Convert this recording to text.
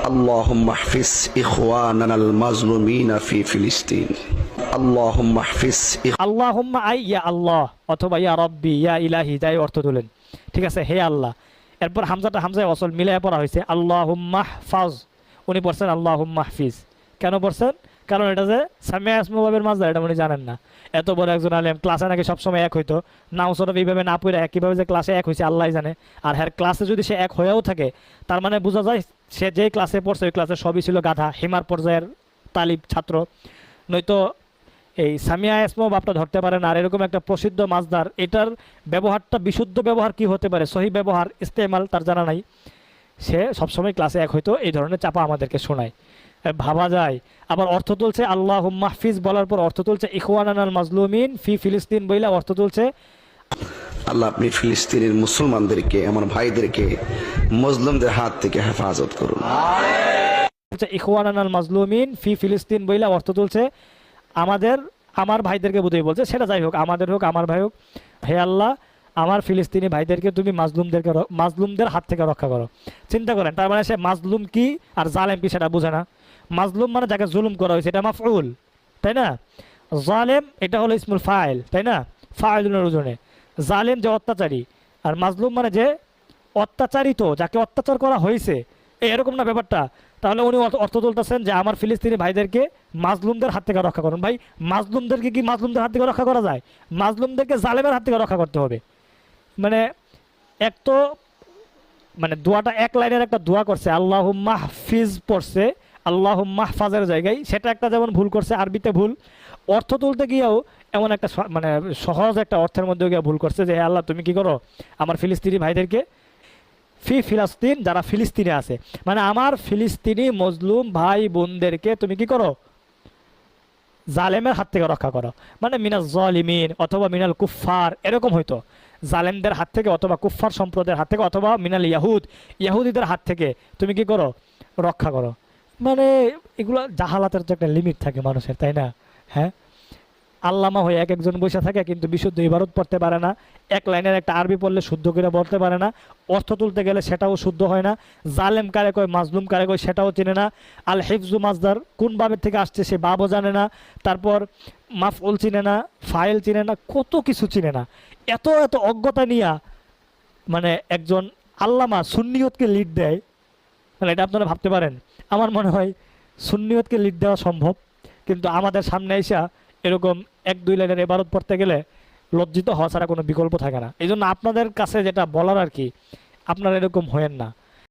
اللهم احفظ إخواننا المظلومين في فلسطين اللهم احفظ আল্লাহুম্মা আই ইয়া আল্লাহ অথবা ইয়া রব্বি ইয়া ইলাহি, যাই অর্থ তুলেন, ঠিক আছে, হে আল্লাহ। এরপর হামজাটা হামজায় ওয়াসল মিলাইয়া পড়া হয়েছে আল্লাহুম্মা হফাজ, উনি পড়ছেন আল্লাহুম্মা হাফিজ। কেন পড়ছেন? কারণ এটা যে সামিয়া ইসমু বাবের মাজদার, এটা উনি জানেন না। এত বড় একজন আলেম, ক্লাসে নাকি সবসময় এক হইতো, নাও সরফ এইভাবে না পড়ে একইভাবে যে ক্লাসে এক হয়েছে আল্লাহ জানে। আর হ্যার ক্লাসে যদি সে এক হয়েও থাকে, তার মানে বোঝা যায় সে যেই ক্লাসে পড়ছে ওই ক্লাসে সবই ছিল গাধা, হিমার পর্যায়ের তালিব ছাত্র। নয়তো এই সামিয়া ইসমু বাবটা ধরতে পারে না। আর এরকম একটা প্রসিদ্ধ মাজদার, এটার ব্যবহারটা বিশুদ্ধ ব্যবহার কি হতে পারে, সহি ব্যবহার ইস্তেমাল তার জানা নাই। সে সবসময় ক্লাসে এক হইতো, এই ধরনের চাপা আমাদেরকে শোনায়। ভাবা যায়। আবার অর্থ তুলছে আল্লাহুম্মা হাফিজ বলার পর অর্থ তুলছে ইখওয়ানানাল মাজলুমিন ফি ফিলিস্তিন বইলা অর্থ তুলছে আল্লাহ আপনি ফিলিস্তিনের মুসলমানদেরকে, আমার ভাইদেরকে মজলুমদের হাত থেকে হেফাজত করুন। ইখওয়ানানাল মাজলুমিন ফি ফিলিস্তিন বইলা অর্থ তুলছে আমার ভাইদেরকে বোধহয় বলছে, সেটা যাই হোক, আমাদের হোক আমার ভাই হোক, হে আল্লাহ আমার ফিলিস্তিনি ভাইদেরকে তুমি মাজলুমদের হাত থেকে রক্ষা করো। চিন্তা করেন, তার মানে সে মাজলুম কি আর জালেম কি সেটা বুঝে না। মাজলুম মানে যাকে জুলুম করা হয়েছে, এটা মাফউল, তাই না? জালেম এটা হলো ইসমুল ফাইল, তাই না? ফাইলুনের ওজনে জালেম যে অত্যাচারী, আর মাজলুম মানে যে অত্যাচারিত, যাকে অত্যাচার করা হয়েছে, এরকম না ব্যাপারটা। তাহলে উনি অর্থ তুলতেছেন যে আমার ফিলিস্তিনি ভাইদেরকে মাজলুমদের হাত থেকে রক্ষা করুন। ভাই মাজলুমদেরকে কি মাজলুমদের হাত থেকে রক্ষা করা যায়? মাজলুমদেরকে জালেমের হাত থেকে রক্ষা করতে হবে। মানে এক তো মানে দোয়াটা এক লাইনের একটা দোয়া করছে, আল্লাহুম্মা হাফিজ পড়ছে আল্লাহুম্মা হাফাজের জায়গায়, সেটা একটা যেমন ভুল করছে, আরবিতে ভুল। অর্থ তুলতে গিয়েও এমন একটা মানে সহজ একটা অর্থের মধ্যে গিয়ে ভুল করছে যে হে আল্লাহ তুমি কি করো আমার ফিলিস্তিনি ভাইদেরকে, ফি ফিলিস্তিন যারা ফিলিস্তিনে আছে, মানে আমার ফিলিস্তিনি মজলুম ভাই বোনদেরকে তুমি কি করো, জালেমের হাত থেকে রক্ষা করো। মানে মিনাল জালিমিন অথবা মিনাল কুফফার, এরকম হইতো, জালেমদের হাত থেকে অথবা কুফফার সম্প্রদায়ের হাত থেকে অথবা মিনাল ইয়াহুদিদের হাত থেকে তুমি কি করো, রক্ষা করো। মানে এগুলো জাহালাতের তো একটা লিমিট থাকে মানুষের, তাই না? হ্যাঁ, আল্লামা হয়ে এক একজন বসে থাকে কিন্তু বিশুদ্ধ ইবারত পড়তে পারে না, এক লাইনের একটা আরবি পড়লে শুদ্ধ করে বলতে পারে না, অর্থ তুলতে গেলে সেটাও শুদ্ধ হয় না, জালেম কারে কয় মাজলুম কারে কয় সেটাও চিনে না, আল হিফজু মাজদার কোন বাবের থেকে আসছে সে বাবও জানে না, তারপর মাফউল চিনে না, ফাইল চিনে না, কত কিছু চিনে না। এত এত অজ্ঞতা নিয়ে মানে একজন আল্লামা সুন্নিয়তকে লিড দেয়, মানে এটা আপনারা ভাবতে পারেন। আমার মনে হয় সুন্নিয়তকে লিড দেওয়া সম্ভব, কিন্তু আমাদের সামনে এসে এরকম এক দুই লাইনের ইবারত পড়তে গেলে লজ্জিত হওয়া ছাড়া কোনো বিকল্প থাকে না। এই জন্য আপনাদের কাছে যেটা বলার আর কি, আপনারা এরকম হয়েন না।